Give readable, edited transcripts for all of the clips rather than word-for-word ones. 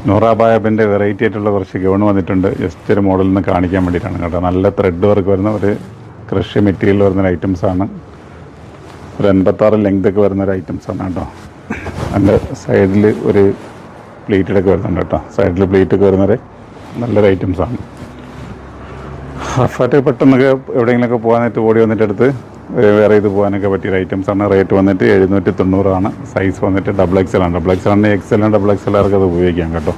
നൂറാബായബിൻ്റെ variety ആയിട്ടുള്ള കുറച്ച് gown വന്നിട്ടുണ്ട്. ജസ്റ്റ് ഒരു മോഡലിൽ നിന്ന് കാണിക്കാൻ വേണ്ടിയിട്ടാണ് കേട്ടോ. നല്ല ത്രെഡ് വർക്ക് വരുന്ന ഒരു ക്രഷ് മെറ്റീരിയൽ വരുന്ന ഐറ്റംസാണ്. ഒരു 86 ലെങ്തൊക്കെ വരുന്ന ഒരു ഐറ്റംസാണ് കേട്ടോ. അതിൻ്റെ സൈഡിൽ ഒരു പ്ലേറ്റൊക്കെ വരുന്നുണ്ട് കേട്ടോ. സൈഡിൽ പ്ലേറ്റൊക്കെ വരുന്നൊരു നല്ലൊരു ഐറ്റംസാണ്. റഫായിട്ട് പെട്ടെന്നൊക്കെ എവിടെയെങ്കിലുമൊക്കെ പോകാനായിട്ട് ഓടി വന്നിട്ട് എടുത്ത് വേറെ ഇത് പോകാനൊക്കെ പറ്റിയ ഐറ്റംസാണ്. റേറ്റ് വന്നിട്ട് 790 സൈസ് വന്നിട്ട് XXL ആണ്. XXL ആണ്, XL ആണ്, XXL അത് ഉപയോഗിക്കാം കേട്ടോ.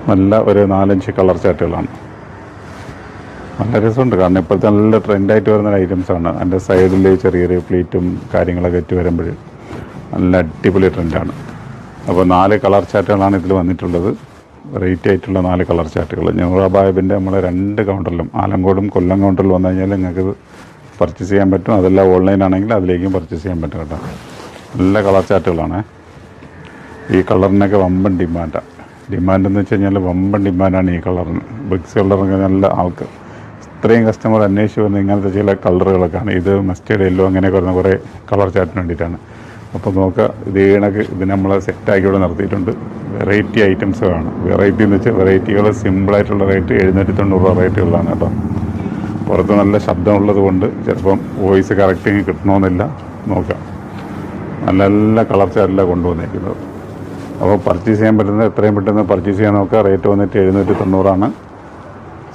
നല്ല ഒരു 4-5 കളർ ചാർട്ടുകളാണ്. നല്ല രസമുണ്ട് കാരണം ഇപ്പോഴത്തെ നല്ല ട്രെൻഡായിട്ട് വരുന്ന ഐറ്റംസാണ്. അതിൻ്റെ സൈഡിൽ ചെറിയൊരു പ്ലീറ്റും കാര്യങ്ങളൊക്കെ ഇട്ട് വരുമ്പോൾ നല്ല അടിപൊളി ട്രെൻഡാണ്. അപ്പോൾ 4 കളർ ചാർട്ടുകളാണ് ഇതിൽ വന്നിട്ടുള്ളത്. വെറൈറ്റി ആയിട്ടുള്ള 4 കളർ ചാർട്ടുകൾ. നൂറാബായബിൻ്റെ നമ്മളെ 2 കൗണ്ടറിലും ആലങ്കോടും കൊല്ലം കൗണ്ടറിൽ വന്നു കഴിഞ്ഞാൽ നിങ്ങൾക്ക് പർച്ചേസ് ചെയ്യാൻ പറ്റും. അതെല്ലാം ഓൺലൈനാണെങ്കിൽ അതിലേക്കും പർച്ചേസ് ചെയ്യാൻ പറ്റും കേട്ടോ. നല്ല കളർ ചാർട്ടുകളാണ്. ഈ കളറിനൊക്കെ വമ്പൻ ഡിമാൻഡ് എന്ന് വെച്ച് കഴിഞ്ഞാൽ വമ്പൻ ഡിമാൻഡാണ് ഈ കളറിന്. ബ്രിക്സ് കളറൊക്കെ നല്ല ആൾക്ക് ഇത്രയും കസ്റ്റമർ അന്വേഷിച്ച് വന്ന് ഇങ്ങനത്തെ ചില കളറുകളൊക്കെയാണ്. ഇത് മസ്റ്റേർഡ് യെല്ലോ അങ്ങനെയൊക്കെ വരുന്ന കുറേ കളർ ചാർട്ടിന് വേണ്ടിയിട്ടാണ്. അപ്പോൾ നോക്കുക, ഇത് ഇത് നമ്മൾ സെറ്റാക്കി ഇവിടെ നിർത്തിയിട്ടുണ്ട്. വെറൈറ്റി ഐറ്റംസുകളാണ്. വെറൈറ്റി എന്ന് വെച്ചാൽ വെറൈറ്റികൾ സിമ്പിളായിട്ടുള്ള റേറ്റ് 790 റേറ്റുകളാണ് കേട്ടോ. പുറത്ത് നല്ല ശബ്ദമുള്ളത് കൊണ്ട് ചിലപ്പം വോയിസ് കറക്റ്റിങ് കിട്ടണമെന്നില്ല. നോക്കാം, നല്ല നല്ല കളർ ചാർട്ടിലാണ് കൊണ്ടുവന്നിരിക്കുന്നത്. അപ്പോൾ പർച്ചേസ് ചെയ്യാൻ പറ്റുന്നത് എത്രയും പെട്ടെന്ന് പർച്ചേസ് ചെയ്യാൻ നോക്കുക. റേറ്റ് വന്നിട്ട് 790.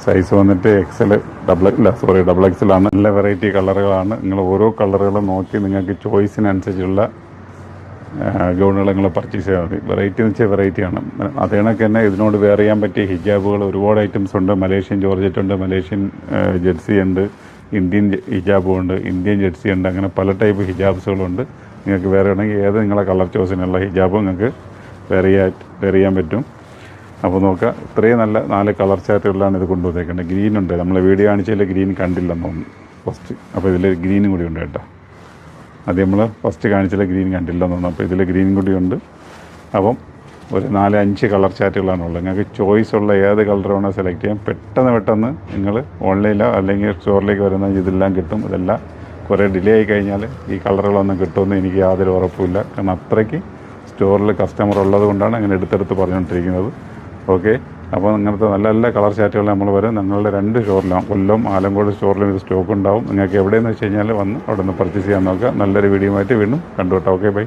സൈസ് വന്നിട്ട് XXL ആണ്. നല്ല വെറൈറ്റി കളറുകളാണ്. നിങ്ങൾ ഓരോ കളറുകളും നോക്കി നിങ്ങൾക്ക് ചോയ്സിനനുസരിച്ചുള്ള ഗൗണുകൾ നിങ്ങൾ പർച്ചേസ് ചെയ്യാൻ മതി. വെറൈറ്റി എന്ന് വെച്ചാൽ വെറൈറ്റിയാണ്. അതേ കണക്ക് തന്നെ ഇതിനോട് വെയർ ചെയ്യാൻ പറ്റിയ ഹിജാബുകൾ ഒരുപാട് ഐറ്റംസ് ഉണ്ട്. മലേഷ്യൻ ജോർജറ്റ് ഉണ്ട്, മലേഷ്യൻ ജെർസി ഉണ്ട്, ഇന്ത്യൻ ഹിജാബും ഉണ്ട്, ഇന്ത്യൻ ജെർസി ഉണ്ട്. അങ്ങനെ പല ടൈപ്പ് ഹിജാബ്സുകളുണ്ട്. നിങ്ങൾക്ക് വേറെ ആണെങ്കിൽ ഏത് നിങ്ങളെ കളർ ചോയ്സിനുള്ള ഹിജാബും നിങ്ങൾക്ക് വെയർ ചെയ്യാൻ പറ്റും. അപ്പോൾ നോക്കുക, ഇത്രയും നല്ല 4 കളർ ചാർട്ടുകളിലാണ് ഇത് കൊണ്ടുവന്നേക്കുന്നത്. ഗ്രീൻ ഉണ്ട്, നമ്മളെ വീഡിയോ കാണിച്ചതിൽ ഗ്രീൻ കണ്ടില്ലെന്ന് തോന്നുന്നു ഫസ്റ്റ്. അപ്പോൾ ഇതിൽ ഗ്രീനും കൂടി ഉണ്ട് കേട്ടോ. അത് നമ്മൾ ഫസ്റ്റ് കാണിച്ചാൽ ഗ്രീൻ കണ്ടില്ലെന്ന് തോന്നുന്നു. അപ്പോൾ ഇതിൽ ഗ്രീൻ കൂടി ഉണ്ട്. അപ്പം ഒരു 4-5 കളർ ചാർട്ടുകളാണുള്ളത്. നിങ്ങൾക്ക് ചോയ്സ് ഉള്ള ഏത് കളർ വേണോ സെലക്ട് ചെയ്യാം. പെട്ടെന്ന് നിങ്ങൾ ഓൺലൈനിലോ അല്ലെങ്കിൽ സ്റ്റോറിലേക്ക് വരുന്ന ഇതെല്ലാം കിട്ടും. ഇതെല്ലാം കുറേ ഡിലേ ആയി കഴിഞ്ഞാൽ ഈ കളറുകളൊന്നും കിട്ടുമെന്ന് എനിക്ക് യാതൊരു ഉറപ്പുമില്ല. കാരണം അത്രയ്ക്ക് സ്റ്റോറിൽ കസ്റ്റമർ ഉള്ളത് കൊണ്ടാണ് അങ്ങനെ എടുത്തെടുത്ത് പറഞ്ഞുകൊണ്ടിരിക്കുന്നത്. ഓക്കെ, അപ്പോൾ ഇങ്ങനത്തെ നല്ല നല്ല കളർ ചാർട്ടുകൾ നമ്മൾ വരും. ഞങ്ങളുടെ 2 സ്റ്റോറിലും, കൊല്ലം ആലങ്കോട് സ്റ്റോറിലും ഇത് സ്റ്റോക്ക് ഉണ്ടാവും. നിങ്ങൾക്ക് എവിടെയെന്ന് വെച്ച് കഴിഞ്ഞാൽ വന്ന് അവിടെ നിന്ന് പർച്ചേസ് ചെയ്യാൻ നോക്കുക. നല്ലൊരു വീഡിയോ ആയിട്ട് വീണ്ടും കണ്ടുകൊട്ടാം. Okay, by.